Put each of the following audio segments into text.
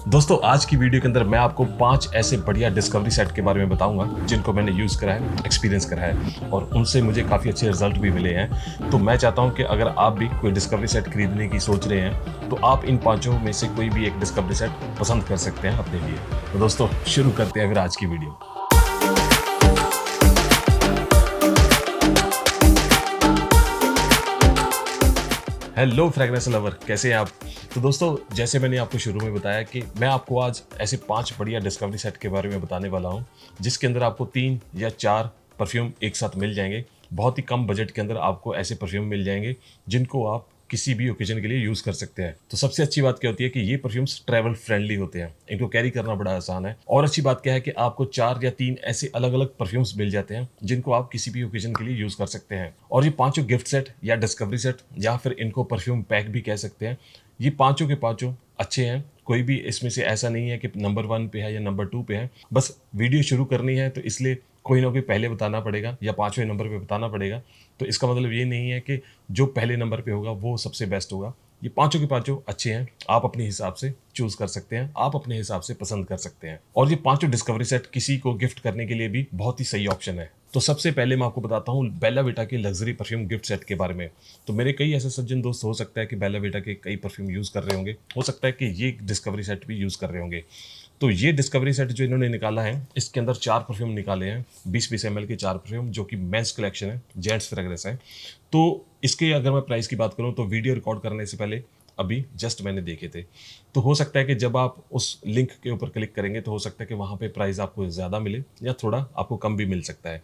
दोस्तों आज की वीडियो के अंदर मैं आपको 5 ऐसे बढ़िया डिस्कवरी सेट के बारे में बताऊंगा जिनको मैंने यूज़ करा है, एक्सपीरियंस करा है और उनसे मुझे काफ़ी अच्छे रिजल्ट भी मिले हैं। तो मैं चाहता हूं कि अगर आप भी कोई डिस्कवरी सेट खरीदने की सोच रहे हैं तो आप इन पांचों में से कोई भी एक डिस्कवरी सेट पसंद कर सकते हैं अपने लिए। तो दोस्तों शुरू करते हैं फिर आज की वीडियो। हेलो फ्रेगनेंस लवर, कैसे हैं आप? तो दोस्तों जैसे मैंने आपको शुरू में बताया कि मैं आपको आज ऐसे 5 बढ़िया डिस्कवरी सेट के बारे में बताने वाला हूं जिसके अंदर आपको 3 या 4 परफ्यूम एक साथ मिल जाएंगे। बहुत ही कम बजट के अंदर आपको ऐसे परफ्यूम मिल जाएंगे जिनको आप किसी भी ओकेजन के लिए यूज़ कर सकते हैं। तो सबसे अच्छी बात क्या होती है कि ये परफ्यूम्स ट्रैवल फ्रेंडली होते हैं, इनको कैरी करना बड़ा आसान है। और अच्छी बात क्या है कि आपको 4 या 3 ऐसे अलग अलग परफ्यूम्स मिल जाते हैं जिनको आप किसी भी ओकेजन के लिए यूज़ कर सकते हैं। और ये पांचों गिफ्ट सेट या डिस्कवरी सेट या फिर इनको परफ्यूम पैक भी कह सकते हैं, ये पांचों के पांचों अच्छे हैं। कोई भी इसमें से ऐसा नहीं है कि नंबर 1 पे है या नंबर 2 पे है। बस वीडियो शुरू करनी है तो इसलिए कोई ना कोई पहले बताना पड़ेगा या 5वें नंबर पे बताना पड़ेगा। तो इसका मतलब ये नहीं है कि जो पहले नंबर पे होगा वो सबसे बेस्ट होगा। ये पांचों के पांचों अच्छे हैं, आप अपने हिसाब से चूज कर सकते हैं, आप अपने हिसाब से पसंद कर सकते हैं। और ये पांचों डिस्कवरी सेट किसी को गिफ्ट करने के लिए भी बहुत ही सही ऑप्शन है। तो सबसे पहले मैं आपको बताता हूँ बेला विटा के लग्जरी परफ्यूम गिफ्ट सेट के बारे में। तो मेरे कई ऐसे सज्जन दोस्त हो सकता है कि बेला विटा के कई परफ्यूम यूज कर रहे होंगे, हो सकता है कि ये डिस्कवरी सेट भी यूज कर रहे होंगे। तो ये डिस्कवरी सेट जो इन्होंने निकाला है, इसके अंदर 4 परफ्यूम निकाले हैं, 20-20 ml के 4 परफ्यूम, जो कि मेंस कलेक्शन है, जेंट्स फ्रेग्रेंस है। तो इसके अगर मैं प्राइस की बात करूं तो वीडियो रिकॉर्ड करने से पहले अभी जस्ट मैंने देखे थे। तो हो सकता है कि जब आप उस लिंक के ऊपर क्लिक करेंगे तो हो सकता है कि वहाँ पे प्राइस आपको ज़्यादा मिले या थोड़ा आपको कम भी मिल सकता है।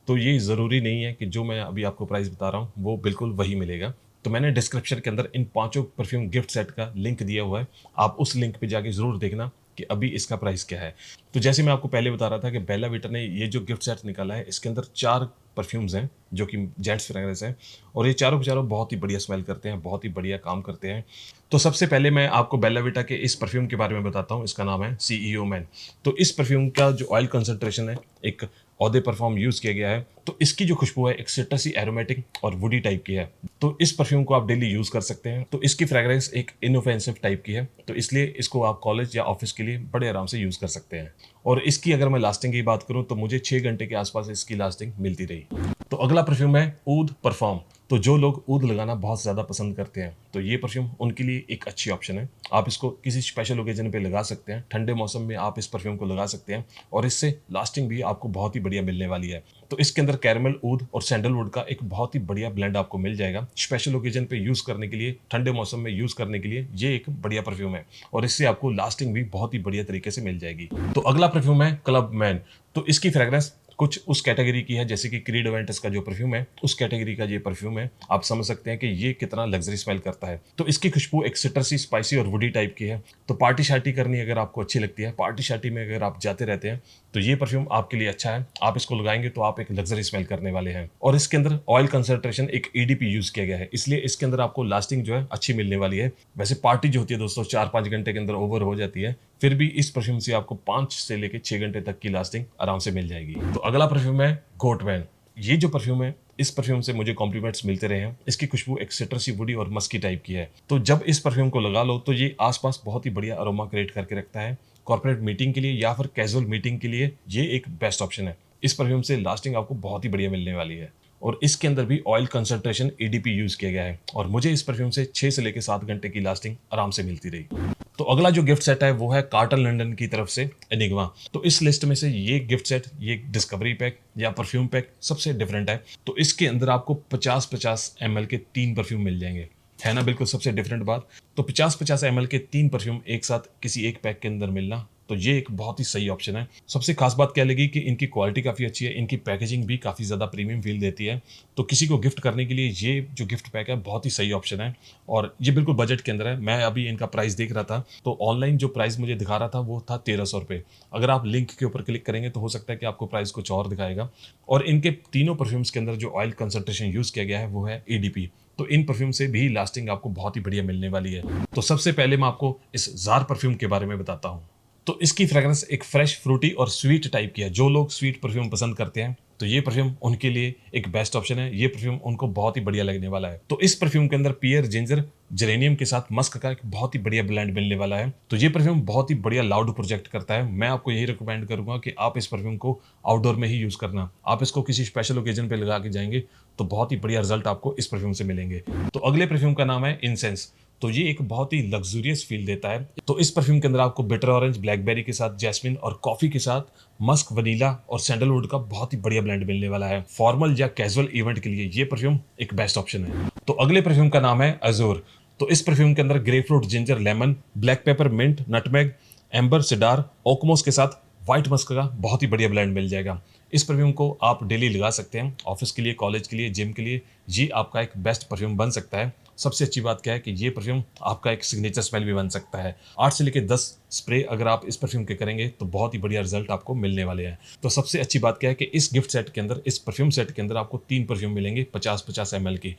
तो ये ज़रूरी नहीं है कि जो मैं अभी आपको प्राइस बता रहा हूँ वो बिल्कुल वही मिलेगा। तो मैंने डिस्क्रिप्शन के अंदर इन पांचों परफ्यूम गिफ्ट सेट का लिंक दिया हुआ है, आप उस लिंक पे जाके ज़रूर देखना कि अभी इसका प्राइस क्या है। तो जैसे मैं आपको पहले बता रहा था कि बेला विटा ने ये जो गिफ्ट सेट निकाला है, इसके अंदर 4 परफ्यूम्स हैं जो कि जेंट्स फ्रेग्रेंस हैं और ये चारों के चारों बहुत ही बढ़िया स्मेल करते हैं, बहुत ही बढ़िया काम करते हैं। तो सबसे पहले मैं आपको बेला विटा के इस परफ्यूम के बारे में बताता हूँ। इसका नाम है सीईओ मैन। तो इस परफ्यूम का जो ऑयल कंसंट्रेशन है, एक औदे परफ्यूम यूज़ किया गया है। तो इसकी जो खुशबू है एक सिट्रसी एरोमेटिक और वुडी टाइप की है। तो इस परफ्यूम को आप डेली यूज़ कर सकते हैं। तो इसकी फ्रेग्रेंस एक इनोफेंसिव टाइप की है, तो इसलिए इसको आप कॉलेज या ऑफिस के लिए बड़े आराम से यूज़ कर सकते हैं। और इसकी अगर मैं लास्टिंग की बात करूं तो मुझे 6 घंटे के आसपास इसकी लास्टिंग मिलती रही। तो अगला परफ्यूम है ऊद परफ्यूम। तो जो लोग ऊद लगाना बहुत ज़्यादा पसंद करते हैं तो ये परफ्यूम उनके लिए एक अच्छी ऑप्शन है। आप इसको किसी स्पेशल ओकेजन पे लगा सकते हैं, ठंडे मौसम में आप इस परफ्यूम को लगा सकते हैं और इससे लास्टिंग भी आपको बहुत ही बढ़िया मिलने वाली है। तो इसके अंदर कैरमल, ऊद और सैंडलवुड का एक बहुत ही बढ़िया ब्लेंड आपको मिल जाएगा। स्पेशल ओकेजन पे यूज़ करने के लिए, ठंडे मौसम में यूज़ करने के लिए ये एक बढ़िया परफ्यूम है और इससे आपको लास्टिंग भी बहुत ही बढ़िया तरीके से मिल जाएगी। तो अगला परफ्यूम है क्लब मैन। तो इसकी फ्रेग्रेंस कुछ उस कैटेगरी की है जैसे कि क्रीड अवेंटस का जो परफ्यूम है, उस कैटेगरी का ये परफ्यूम है। आप समझ सकते हैं कि ये कितना लग्जरी स्मेल करता है। तो इसकी खुशबू एक सिट्रसी, स्पाइसी और वुडी टाइप की है। तो पार्टी शार्टी करनी अगर आपको अच्छी लगती है, पार्टी शार्टी में अगर आप जाते रहते हैं तो ये परफ्यूम आपके लिए अच्छा है। आप इसको लगाएंगे तो आप एक लग्जरी स्मेल करने वाले हैं। और इसके अंदर ऑयल कंसंट्रेशन एक ईडीपी यूज किया गया है, इसलिए इसके अंदर आपको लास्टिंग जो है अच्छी मिलने वाली है। वैसे पार्टी जो होती है दोस्तों 4-5 घंटे के अंदर ओवर हो जाती है, फिर भी इस परफ्यूम से आपको 5 से लेकर 6 घंटे तक की लास्टिंग आराम से मिल जाएगी। तो अगला परफ्यूम है गोट मैन। ये जो परफ्यूम है, इस परफ्यूम से मुझे कॉम्प्लीमेंट्स मिलते रहे हैं। इसकी खुशबू एक सिट्रसी, वुडी और मस्की टाइप की है। तो जब इस परफ्यूम को लगा लो तो ये आसपास बहुत ही बढ़िया अरोमा क्रिएट करके रखता है। कॉर्पोरेट मीटिंग के लिए या फिर कैजुअल मीटिंग के लिए ये एक बेस्ट ऑप्शन है। इस परफ्यूम से लास्टिंग आपको बहुत ही बढ़िया मिलने वाली है और इसके अंदर भी ऑयल कंसंट्रेशन ईडीपी यूज किया गया है और मुझे इस परफ्यूम से 6 से लेकर 7 घंटे की लास्टिंग आराम से मिलती रही। तो अगला जो गिफ्ट सेट है वो है कार्टल लंदन की तरफ से एनिग्मा। तो इस लिस्ट में से ये गिफ्ट सेट, ये डिस्कवरी पैक या परफ्यूम पैक सबसे डिफरेंट है। तो इसके अंदर आपको 50-50 ml के 3 परफ्यूम मिल जाएंगे, है ना बिल्कुल सबसे डिफरेंट बात। तो 50-50 ml के 3 परफ्यूम एक साथ किसी एक पैक के अंदर मिलना, तो ये एक बहुत ही सही ऑप्शन है। सबसे खास बात क्या लगी कि इनकी क्वालिटी काफ़ी अच्छी है, इनकी पैकेजिंग भी काफ़ी ज़्यादा प्रीमियम फील देती है। तो किसी को गिफ्ट करने के लिए ये जो गिफ्ट पैक है बहुत ही सही ऑप्शन है और ये बिल्कुल बजट के अंदर है। मैं अभी इनका प्राइस देख रहा था तो ऑनलाइन जो प्राइस मुझे दिखा रहा था वो था 1300 रुपये। अगर आप लिंक के ऊपर क्लिक करेंगे तो हो सकता है कि आपको प्राइस कुछ और दिखाएगा। और इनके तीनों परफ्यूम्स के अंदर जो ऑयल कंसंट्रेशन यूज़ किया गया है वो है ईडीपी। तो इन परफ्यूम से भी लास्टिंग आपको बहुत ही बढ़िया मिलने वाली है। तो सबसे पहले मैं आपको इस जार परफ्यूम के बारे में बताता हूँ। तो इसकी फ्रेग्रेंस एक फ्रेश, फ्रूटी और स्वीट टाइप की है। जो लोग स्वीट परफ्यूम पसंद करते हैं तो ये परफ्यूम उनके लिए एक बेस्ट ऑप्शन है। ये परफ्यूम उनको बहुत ही बढ़िया लगने वाला है। तो इस परफ्यूम के अंदर पियर, जिंजर, जेरेनियम के साथ मस्क का एक बहुत ही बढ़िया ब्लेंड मिलने वाला है। तो ये परफ्यूम बहुत ही बढ़िया लाउड प्रोजेक्ट करता है। मैं आपको यही रिकमेंड करूंगा कि आप इस परफ्यूम को आउटडोर में ही यूज करना। आप इसको किसी स्पेशल ओकेजन पे लगा के जाएंगे तो बहुत ही बढ़िया रिजल्ट आपको इस परफ्यूम से मिलेंगे। तो अगले परफ्यूम का नाम है इंसेंस। तो ये एक बहुत ही लग्जूरियस फील देता है। तो इस परफ्यूम के अंदर आपको बिटर ऑरेंज, ब्लैकबेरी के साथ जैस्मिन और कॉफी के साथ मस्क, वनीला और सैंडलवुड का बहुत ही बढ़िया ब्लेंड मिलने वाला है। फॉर्मल या कैजुअल इवेंट के लिए ये परफ्यूम एक बेस्ट ऑप्शन है। तो अगले परफ्यूम का नाम है अजूर। तो इस परफ्यूम के अंदर grapefruit, ginger, lemon, black pepper, mint, nutmeg, amber, cedar, oakmoss के साथ व्हाइट मस्क का बहुत ही बढ़िया ब्लेंड मिल जाएगा। इस परफ्यूम को आप डेली लगा सकते हैं, ऑफिस के लिए, कॉलेज के लिए, जिम के लिए। ये आपका एक बेस्ट परफ्यूम बन सकता है। सबसे अच्छी बात क्या है कि ये परफ्यूम आपका एक सिग्नेचर स्मेल भी बन सकता है। 8 से लेकर 10 स्प्रे अगर आप इस परफ्यूम के करेंगे तो बहुत ही बढ़िया रिजल्ट आपको मिलने वाले हैं। तो सबसे अच्छी बात क्या है कि इस गिफ्ट सेट के अंदर, इस परफ्यूम सेट के अंदर आपको 3 परफ्यूम मिलेंगे 50-50 ml की।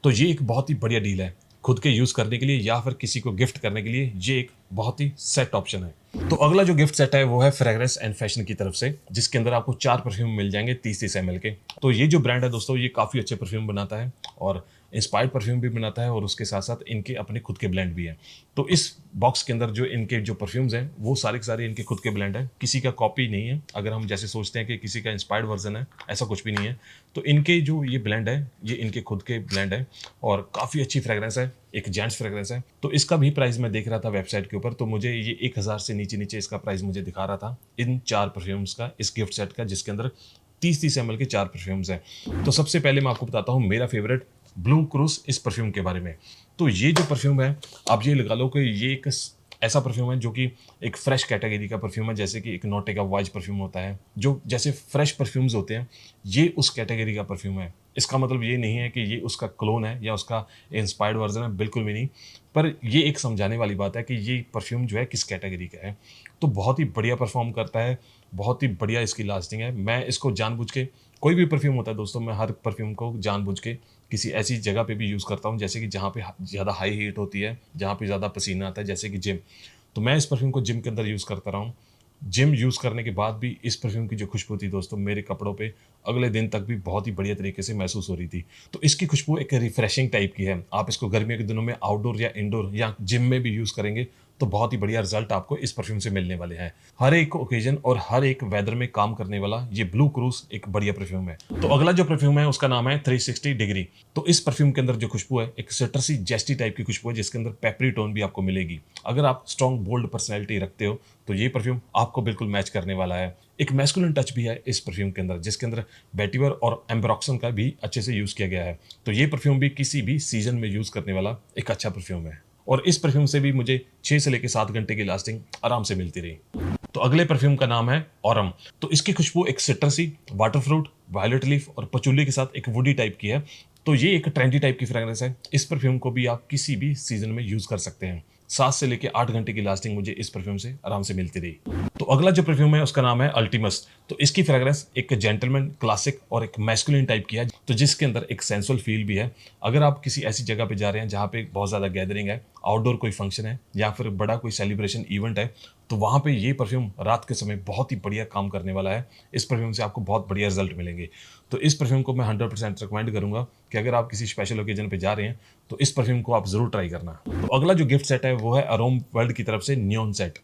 तो ये एक बहुत ही बढ़िया डील है खुद के यूज करने के लिए या फिर किसी को गिफ्ट करने के लिए। ये एक बहुत ही सेट ऑप्शन है। तो अगला जो गिफ्ट सेट है वो है फ्रेग्रेंस एंड फैशन की तरफ से, जिसके अंदर आपको 4 परफ्यूम मिल जाएंगे 30-30 ml के। तो ये जो ब्रांड है दोस्तों, ये काफी अच्छे परफ्यूम बनाता है और इंस्पायर्ड परफ्यूम भी बनाता है और उसके साथ साथ इनके अपने खुद के ब्लेंड भी हैं। तो इस बॉक्स के अंदर जो इनके जो परफ्यूम्स हैं वो सारे के सारे इनके खुद के ब्लेंड है, किसी का कॉपी नहीं है। अगर हम जैसे सोचते हैं कि किसी का इंस्पायर्ड वर्जन है, ऐसा कुछ भी नहीं है। तो इनके जो ये ब्लेंड है ये इनके खुद के ब्लेंड है और काफ़ी अच्छी फ्रेग्रेंस है, एक जेंट्स फ्रेग्रेंस है। तो इसका भी प्राइस मैं देख रहा था वेबसाइट के ऊपर, तो मुझे ये 1000 से नीचे नीचे इसका प्राइस मुझे दिखा रहा था इन 4 परफ्यूम्स का, इस गिफ्ट सेट का, जिसके अंदर 30-30 ml के 4 परफ्यूम्स हैं। तो सबसे पहले मैं आपको बताता हूँ मेरा फेवरेट ब्लू क्रूज इस परफ्यूम के बारे में। तो ये जो परफ्यूम है, आप ये लगा लो कि ये एक ऐसा परफ्यूम है जो कि एक फ्रेश कैटेगरी का परफ्यूम है। जैसे कि एक नॉटेगा वाइज परफ्यूम होता है, जो जैसे फ्रेश परफ्यूम्स होते हैं, ये उस कैटेगरी का परफ्यूम है। इसका मतलब ये नहीं है कि ये उसका क्लोन है या उसका इंस्पायर्ड वर्जन है, बिल्कुल भी नहीं। पर ये एक समझाने वाली बात है कि ये परफ्यूम जो है किस कैटेगरी का है। तो बहुत ही बढ़िया परफॉर्म करता है, बहुत ही बढ़िया इसकी लास्टिंग है। मैं इसको जानबूझ के, कोई भी परफ्यूम होता है दोस्तों, मैं हर परफ्यूम को जानबूझ के किसी ऐसी जगह पे भी यूज़ करता हूँ जैसे कि जहाँ पे ज़्यादा हाई हीट होती है, जहाँ पे ज़्यादा पसीना आता है, जैसे कि जिम। तो मैं इस परफ्यूम को जिम के अंदर यूज़ करता रहा हूँ। जिम यूज़ करने के बाद भी इस परफ्यूम की जो खुशबू थी दोस्तों, मेरे कपड़ों पे अगले दिन तक भी बहुत ही बढ़िया तरीके से महसूस हो रही थी। तो इसकी खुशबू एक रिफ्रेशिंग टाइप की है। आप इसको गर्मियों के दिनों में आउटडोर या इंडोर या जिम में भी यूज़ करेंगे तो बहुत ही बढ़िया रिजल्ट आपको इस परफ्यूम से मिलने वाले हैं। हर एक ओकेजन और हर एक वेदर में काम करने वाला ये ब्लू क्रूज एक बढ़िया परफ्यूम है। तो अगला जो परफ्यूम है उसका नाम है 360 डिग्री। तो इस परफ्यूम के अंदर जो खुशबू है एक सिट्रसी जेस्टी टाइप की खुशबू है, जिसके अंदर पेपरी टोन भी आपको मिलेगी। अगर आप स्ट्रॉन्ग बोल्ड पर्सनैलिटी रखते हो तो ये परफ्यूम आपको बिल्कुल मैच करने वाला है। एक मैस्कुलिन टच भी है इस परफ्यूम के अंदर, जिसके अंदर वेटिवर और एम्ब्रॉक्सन का भी अच्छे से यूज किया गया है। तो ये परफ्यूम भी किसी भी सीजन में यूज करने वाला एक अच्छा परफ्यूम है और इस परफ्यूम से भी मुझे 6 से लेकर 7 घंटे की लास्टिंग आराम से मिलती रही। तो अगले परफ्यूम का नाम है ऑरम। तो इसकी खुशबू एक citrusy, water fruit, violet leaf और पचुली के साथ एक वुडी टाइप की है। तो ये एक ट्रेंडी टाइप की फ्रेग्रेंस है। इस परफ्यूम को भी आप किसी भी सीजन में यूज कर सकते हैं। 7 से लेकर 8 घंटे की लास्टिंग मुझे इस परफ्यूम से आराम से मिलती रही। तो अगला जो परफ्यूम है उसका नाम है अल्टीमस। तो इसकी फ्रेग्रेंस एक जेंटलमैन, क्लासिक और एक मैस्कुलिन टाइप की है, तो जिसके अंदर एक सेंसुअल फील भी है। अगर आप किसी ऐसी जगह पे जा रहे हैं जहाँ पे बहुत ज़्यादा गैदरिंग है, आउटडोर कोई फंक्शन है या फिर बड़ा कोई सेलिब्रेशन इवेंट है, तो वहाँ पे ये परफ्यूम रात के समय बहुत ही बढ़िया काम करने वाला है। इस परफ्यूम से आपको बहुत बढ़िया रिजल्ट मिलेंगे। तो इस परफ्यूम को मैं 100% रिकमेंड करूंगा कि अगर आप किसी स्पेशल ओकेजन पे जा रहे हैं तो इस परफ्यूम को आप जरूर ट्राई करना। तो अगला जो गिफ्ट सेट है वो है अरोम वर्ल्ड की तरफ से नियॉन सेट।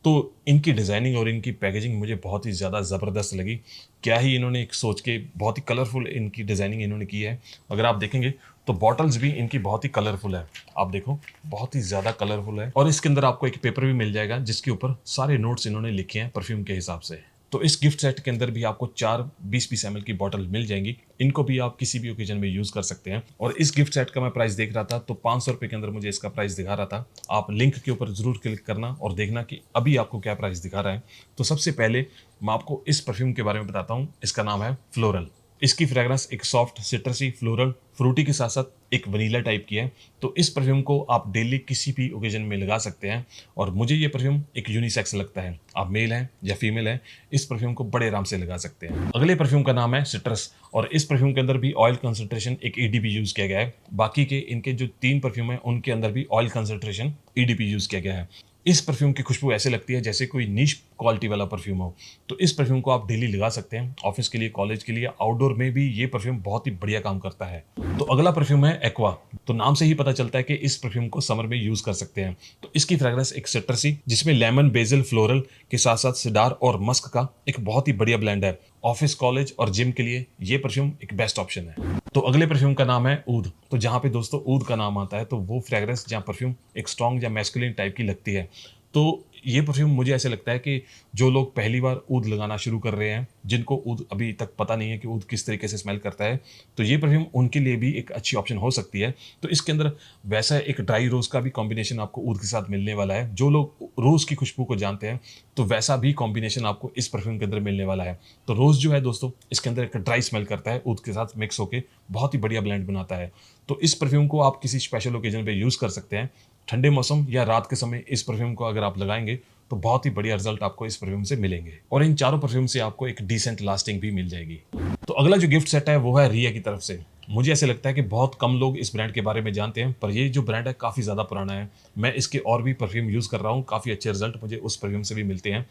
तो इनकी डिज़ाइनिंग और इनकी पैकेजिंग मुझे बहुत ही ज़्यादा ज़बरदस्त लगी। क्या ही इन्होंने एक सोच के बहुत ही कलरफुल इनकी डिज़ाइनिंग इन्होंने की है। अगर आप देखेंगे तो बॉटल्स भी इनकी बहुत ही कलरफुल है। आप देखो, बहुत ही ज़्यादा कलरफुल है और इसके अंदर आपको एक पेपर भी मिल जाएगा जिसके ऊपर सारे नोट्स इन्होंने लिखे हैं परफ्यूम के हिसाब से। तो इस गिफ्ट सेट के अंदर भी आपको 4 20-20 ml की बॉटल मिल जाएंगी। इनको भी आप किसी भी ओकेजन में यूज़ कर सकते हैं। और इस गिफ्ट सेट का मैं प्राइस देख रहा था तो 500 रुपये के अंदर मुझे इसका प्राइस दिखा रहा था। आप लिंक के ऊपर ज़रूर क्लिक करना और देखना कि अभी आपको क्या प्राइस दिखा रहा है। तो सबसे पहले मैं आपको इस परफ्यूम के बारे में बताता हूँ। इसका नाम है फ्लोरल। इसकी फ्रेग्रेंस एक सॉफ्ट, सिट्रसी, फ्लोरल, फ्रूटी के साथ साथ एक वनीला टाइप की है। तो इस परफ्यूम को आप डेली किसी भी ओकेजन में लगा सकते हैं और मुझे ये परफ्यूम एक यूनिसेक्स लगता है। आप मेल हैं या फीमेल हैं, इस परफ्यूम को बड़े आराम से लगा सकते हैं। अगले परफ्यूम का नाम है सिट्रस और इस परफ्यूम के अंदर भी ऑयल कंसंट्रेशन एक ईडीपी यूज किया गया है। बाकी के इनके जो 3 परफ्यूम है उनके अंदर भी ऑयल कंसंट्रेशन ईडीपी यूज किया गया है। इस परफ्यूम की खुशबू ऐसे लगती है जैसे कोई नीश क्वालिटी वाला परफ्यूम हो। तो इस परफ्यूम को आप डेली लगा सकते हैं, ऑफिस के लिए, कॉलेज के लिए, आउटडोर में भी ये परफ्यूम बहुत ही बढ़िया काम करता है। तो अगला परफ्यूम है एक्वा। तो नाम से ही पता चलता है कि इस परफ्यूम को समर में यूज कर सकते हैं। तो इसकी फ्रेग्रेंस एक सिट्रसी, जिसमें लेमन, बेजल, फ्लोरल के साथ साथ सिडार और मस्क का एक बहुत ही बढ़िया ब्लेंड है। ऑफिस, कॉलेज और जिम के लिए ये परफ्यूम एक बेस्ट ऑप्शन है। तो अगले परफ्यूम का नाम है ऊद। तो जहाँ पे दोस्तों ऊद का नाम आता है तो वो फ्रेग्रेंस जहाँ परफ्यूम एक स्ट्रॉन्ग या मैस्कुलिन टाइप की लगती है। तो ये परफ्यूम मुझे ऐसे लगता है कि जो लोग पहली बार ऊद लगाना शुरू कर रहे हैं, जिनको ऊद अभी तक पता नहीं है कि ऊद किस तरीके से स्मेल करता है, तो ये परफ्यूम उनके लिए भी एक अच्छी ऑप्शन हो सकती है। तो इसके अंदर वैसा एक ड्राई रोज का भी कॉम्बिनेशन आपको ऊद के साथ मिलने वाला है। जो लोग रोज की खुशबू को जानते हैं तो वैसा भी कॉम्बिनेशन आपको इस परफ्यूम के अंदर मिलने वाला है। तो रोज जो है दोस्तों इसके अंदर एक ड्राई स्मेल करता है, ऊद के साथ मिक्स होकर बहुत ही बढ़िया ब्लेंड बनाता है। तो इस परफ्यूम को आप किसी स्पेशल ओकेजन पे यूज कर सकते हैं। ठंडे मौसम या रात के समय इस परफ्यूम को अगर आप लगाएंगे तो बहुत ही बढ़िया रिजल्ट आपको इस परफ्यूम से मिलेंगे, और इन चारों परफ्यूम से आपको एक डिसेंट लास्टिंग भी मिल जाएगी। तो अगला जो गिफ्ट सेट है वो है रिया की तरफ से। मुझे ऐसे लगता है कि बहुत कम लोग इस ब्रांड के बारे में जानते हैं, पर ये जो ब्रांड है काफ़ी ज़्यादा पुराना है। मैं इसके और भी परफ्यूम यूज़ कर रहा हूँ, काफ़ी अच्छे रिजल्ट मुझे उस परफ्यूम से भी मिलते हैं।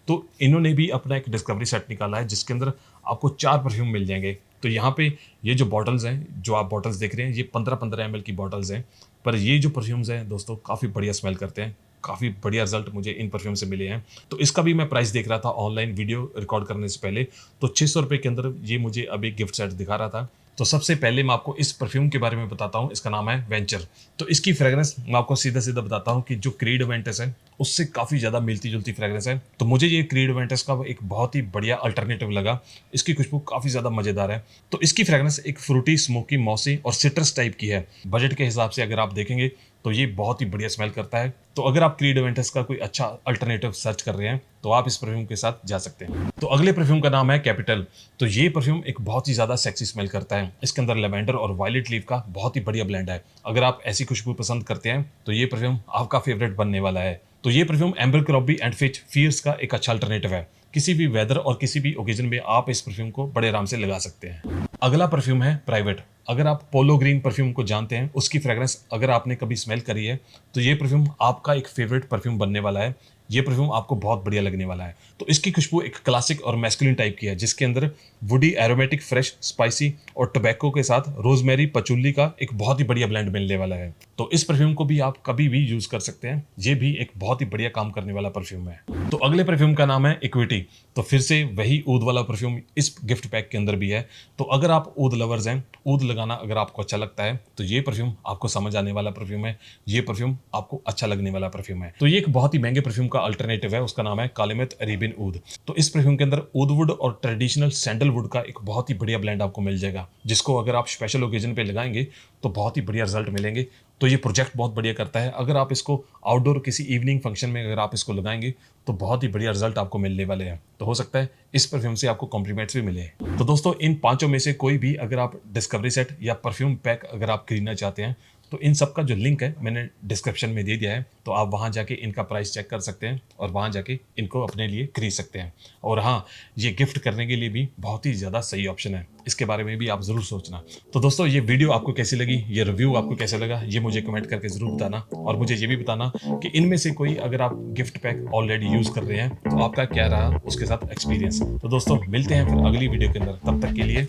तो इन्होंने भी अपना एक डिस्कवरी सेट निकाला है जिसके अंदर आपको 4 परफ्यूम मिल जाएंगे। तो यहाँ पे ये जो बॉटल्स हैं, जो आप बॉटल्स देख रहे हैं, ये 15-15 ml की बॉटल्स हैं। पर ये जो परफ्यूम्स हैं दोस्तों काफ़ी बढ़िया स्मेल करते हैं, काफ़ी बढ़िया रिजल्ट मुझे इन परफ्यूम से मिले हैं। तो इसका भी मैं प्राइस देख रहा था ऑनलाइन वीडियो रिकॉर्ड करने से पहले, तो 600 रुपये के अंदर ये मुझे अभी गिफ्ट सेट दिखा रहा था। तो सबसे पहले मैं आपको इस परफ्यूम के बारे में बताता हूँ, इसका नाम है वेंचर। तो इसकी फ्रेग्रेंस मैं आपको सीधा सीधा बताता हूँ कि जो क्रीड वेंटस है उससे काफ़ी ज़्यादा मिलती जुलती फ्रेग्रेंस है। तो मुझे ये क्रीड वेंटस का एक बहुत ही बढ़िया अल्टरनेटिव लगा। इसकी खुशबू काफ़ी ज़्यादा मज़ेदार है। तो इसकी फ्रेग्रेंस एक फ्रूटी, स्मोकी, मॉसी और सिट्रस टाइप की है। बजट के हिसाब से अगर आप देखेंगे तो ये बहुत ही बढ़िया स्मेल करता है। तो अगर आप क्रीड वेंटस का कोई अच्छा अल्टरनेटिव सर्च कर रहे हैं तो आप इस परफ्यूम के साथ जा सकते हैं। तो अगले परफ्यूम का नाम है कैपिटल। तो ये परफ्यूम एक बहुत ही ज़्यादा सेक्सी स्मेल करता है। इसके अंदर लेवेंडर और वायलेट लीफ का बहुत ही बढ़िया ब्लेंड है। अगर आप ऐसी खुशबू पसंद करते हैं तो ये परफ्यूम आपका फेवरेट बनने वाला है। तो ये परफ्यूम एम्बरक्रॉम्बी एंड फिच फियर्स का एक अच्छा अल्टरनेटिव है। किसी भी वेदर और किसी भी ओकेजन में आप इस परफ्यूम को बड़े आराम से लगा सकते हैं। अगला परफ्यूम है प्राइवेट। अगर आप पोलो ग्रीन परफ्यूम को जानते हैं, उसकी फ्रेग्रेंस अगर आपने कभी स्मेल करी है तो ये परफ्यूम आपका एक फेवरेट परफ्यूम बनने वाला है। ये परफ्यूम आपको बहुत बढ़िया लगने वाला है। तो इसकी खुशबू एक क्लासिक और मैस्कुलिन टाइप की है, जिसके अंदर वुडी, एरोमेटिक, फ्रेश, स्पाइसी और टोबैको के साथ रोजमेरी, पचुल्ली का एक बहुत ही बढ़िया ब्लेंड मिलने वाला है। तो इस परफ्यूम को भी आप कभी भी यूज कर सकते हैं। ये भी एक बहुत ही बढ़िया काम करने वाला परफ्यूम है। तो अगले परफ्यूम का नाम है इक्विटी। तो फिर से वही ऊद वाला परफ्यूम इस गिफ्ट पैक के अंदर भी है। तो अगर आप ऊद लवर्स हैं, ऊद लगाना अगर आपको अच्छा लगता है तो ये परफ्यूम आपको समझ आने वाला परफ्यूम है। ये परफ्यूम आपको अच्छा लगने वाला परफ्यूम है। तो ये एक बहुत ही महंगे परफ्यूम का अल्टरनेटिव है, उसका नाम है कालीमेथ अरेबियन ऊद। तो इस परफ्यूम के अंदर ऊदवुड और ट्रेडिशनल सैंडलवुड का एक बहुत ही बढ़िया ब्लेंड आपको मिल जाएगा, जिसको अगर आप स्पेशल ओकेजन पे लगाएंगे तो बहुत ही बढ़िया रिजल्ट मिलेंगे। तो ये प्रोजेक्ट बहुत बढ़िया करता है। अगर आप इसको आउटडोर किसी इवनिंग फंक्शन में अगर आप इसको लगाएंगे तो बहुत ही बढ़िया रिजल्ट आपको मिलने वाले हैं। तो हो सकता है इस परफ्यूम से आपको कॉम्प्लीमेंट्स भी मिले। तो दोस्तों इन पांचों में से कोई भी अगर आप डिस्कवरी सेट या परफ्यूम पैक अगर आप खरीदना चाहते हैं तो इन सब का जो लिंक है मैंने डिस्क्रिप्शन में दे दिया है। तो आप वहाँ जाके इनका प्राइस चेक कर सकते हैं और वहाँ जाके इनको अपने लिए खरीद सकते हैं। और हाँ, ये गिफ्ट करने के लिए भी बहुत ही ज़्यादा सही ऑप्शन है। इसके बारे में भी आप ज़रूर सोचना। तो दोस्तों ये वीडियो आपको कैसी लगी, ये रिव्यू आपको कैसा लगा, ये मुझे कमेंट करके ज़रूर बताना। और मुझे ये भी बताना कि इनमें से कोई अगर आप गिफ्ट पैक ऑलरेडी यूज़ कर रहे हैं तो आपका क्या रहा उसके साथ एक्सपीरियंस। तो दोस्तों मिलते हैं फिर अगली वीडियो के अंदर, तब तक के लिए